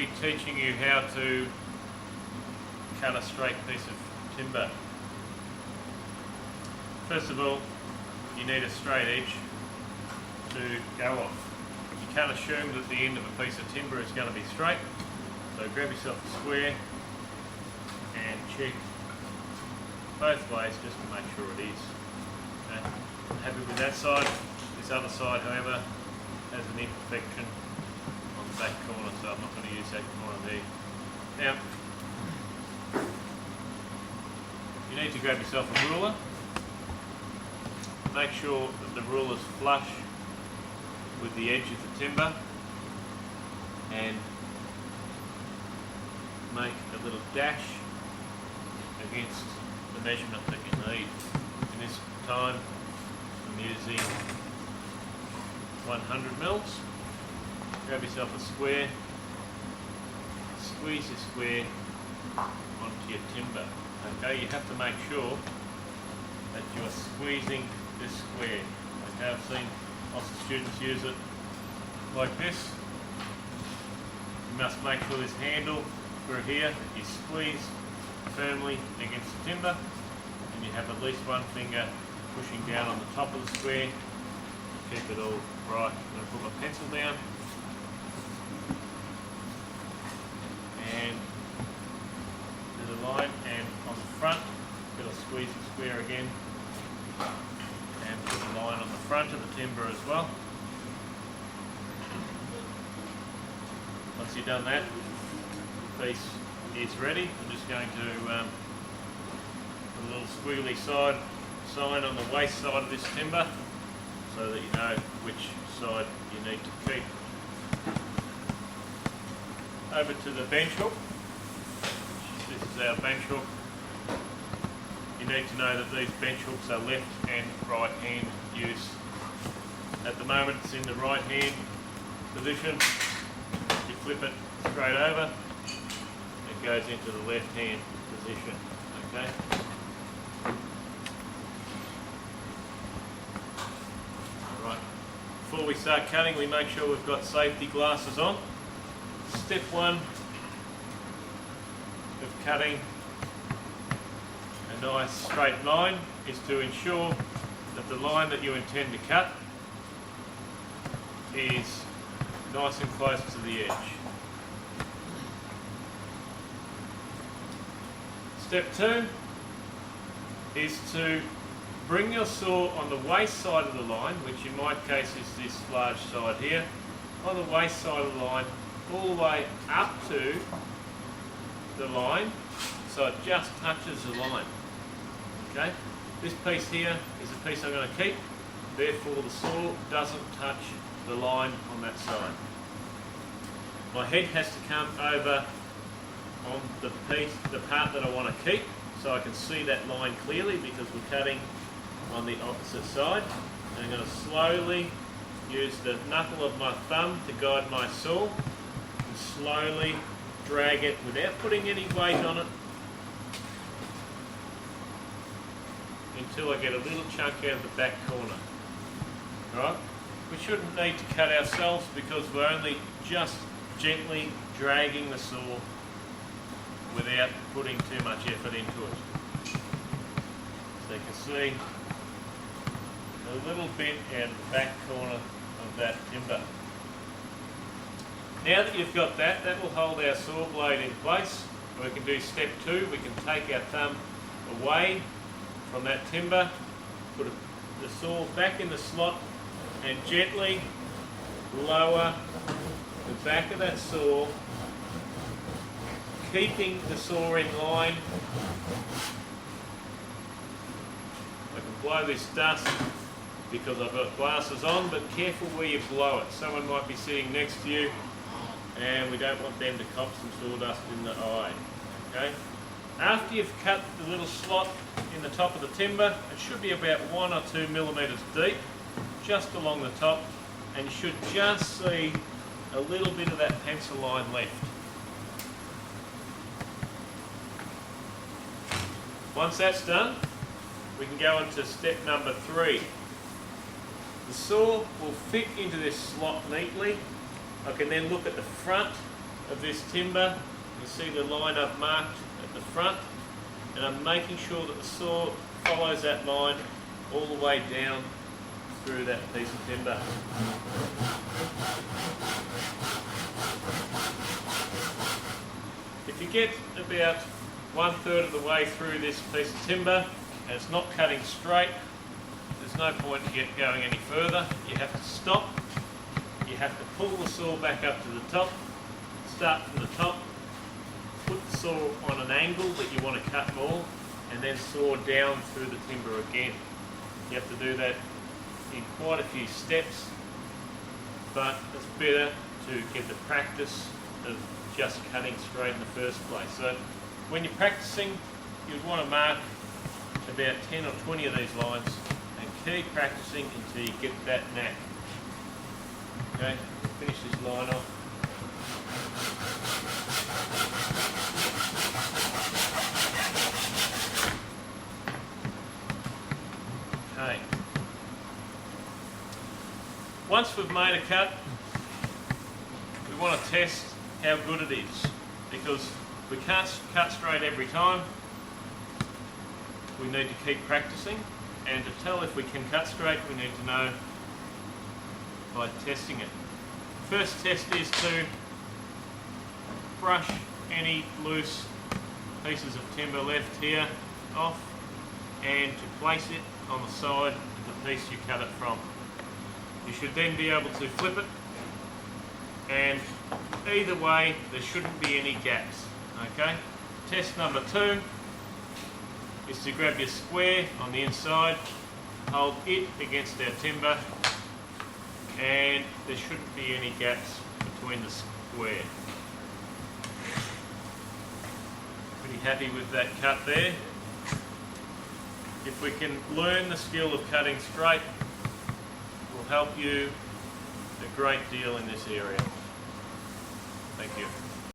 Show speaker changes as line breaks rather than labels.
be teaching you how to cut a straight piece of timber. First of all, you need a straight edge to go off. You can't assume that the end of a piece of timber is going to be straight, so grab yourself a square and check both ways just to make sure it is. Okay. Happy with that side. This other side, however, has an imperfection on the back corner, so I'm not going to use that corner there. Now, you need to grab yourself a ruler. Make sure that the ruler's flush with the edge of the timber, and make a little dash against the measurement that you need. In this time I'm using 100 mils. Grab yourself a square, squeeze your square onto your timber. Okay, you have to make sure that you are squeezing this square. Okay, I've seen lots of students use it like this. You must make sure this handle through here is squeezed firmly against the timber, and you have at least one finger pushing down on the top of the square. Keep it all right. I'm going to put my pencil down and do the line, and on the front I'm going to squeeze the square again and put a line on the front of the timber as well. Once you've done that, the piece is ready. I'm just going to put a little squiggly sign on the waist side of this timber so that you know which side you need to keep. Over to the bench hook. This is our bench hook. You need to know that these bench hooks are left and right hand use. At the moment it's in the right hand position. You flip it straight over, it goes into the left hand position. Okay. Alright. Before we start cutting, we make sure we've got safety glasses on. Step one of cutting a nice straight line is to ensure that the line that you intend to cut is nice and close to the edge. Step two is to bring your saw on the waist side of the line, which in my case is this large side here, on the waist side of the line all the way up to the line, so it just touches the line. Okay, this piece here is the piece I'm going to keep, therefore the saw doesn't touch the line on that side. My head has to come over on the part that I want to keep, so I can see that line clearly because we're cutting on the opposite side. And I'm going to slowly use the knuckle of my thumb to guide my saw and slowly drag it without putting any weight on it until I get a little chunk out of the back corner. Right? We shouldn't need to cut ourselves because we're only just gently dragging the saw without putting too much effort into it. So you can see a little bit out of the back corner of that timber. Now that you've got that, that will hold our saw blade in place. We can do step two. We can take our thumb away from that timber, put the saw back in the slot and gently lower the back of that saw, keeping the saw in line. I can blow this dust because I've got glasses on, but careful where you blow it. Someone might be sitting next to you and we don't want them to cop some sawdust in the eye. Okay? After you've cut the little slot in the top of the timber, it should be about 1 or 2 millimetres deep, just along the top, and you should just see a little bit of that pencil line left. Once that's done, we can go into step number 3. The saw will fit into this slot neatly. I can then look at the front of this timber. You see the line I've marked at the front, and I'm making sure that the saw follows that line all the way down through that piece of timber. If you get about 1/3 of the way through this piece of timber and it's not cutting straight, there's no point in going any further. You have to stop. You have to pull the saw back up to the top, start from the top, put the saw on an angle that you want to cut more, and then saw down through the timber again. You have to do that in quite a few steps, but it's better to get the practice of just cutting straight in the first place. So when you're practicing, you'd want to mark about 10 or 20 of these lines and keep practicing until you get that knack. Okay, finish this line off. Okay. Once we've made a cut, we want to test how good it is, because we can't cut straight every time. We need to keep practicing, and to tell if we can cut straight, we need to know by testing it. First test is to brush any loose pieces of timber left here off, and to place it on the side of the piece you cut it from. You should then be able to flip it, and either way there shouldn't be any gaps. Okay. Test number 2 is to grab your square on the inside, hold it against our timber, and there shouldn't be any gaps between the square. Pretty happy with that cut there. If we can learn the skill of cutting straight, it will help you a great deal in this area. Thank you.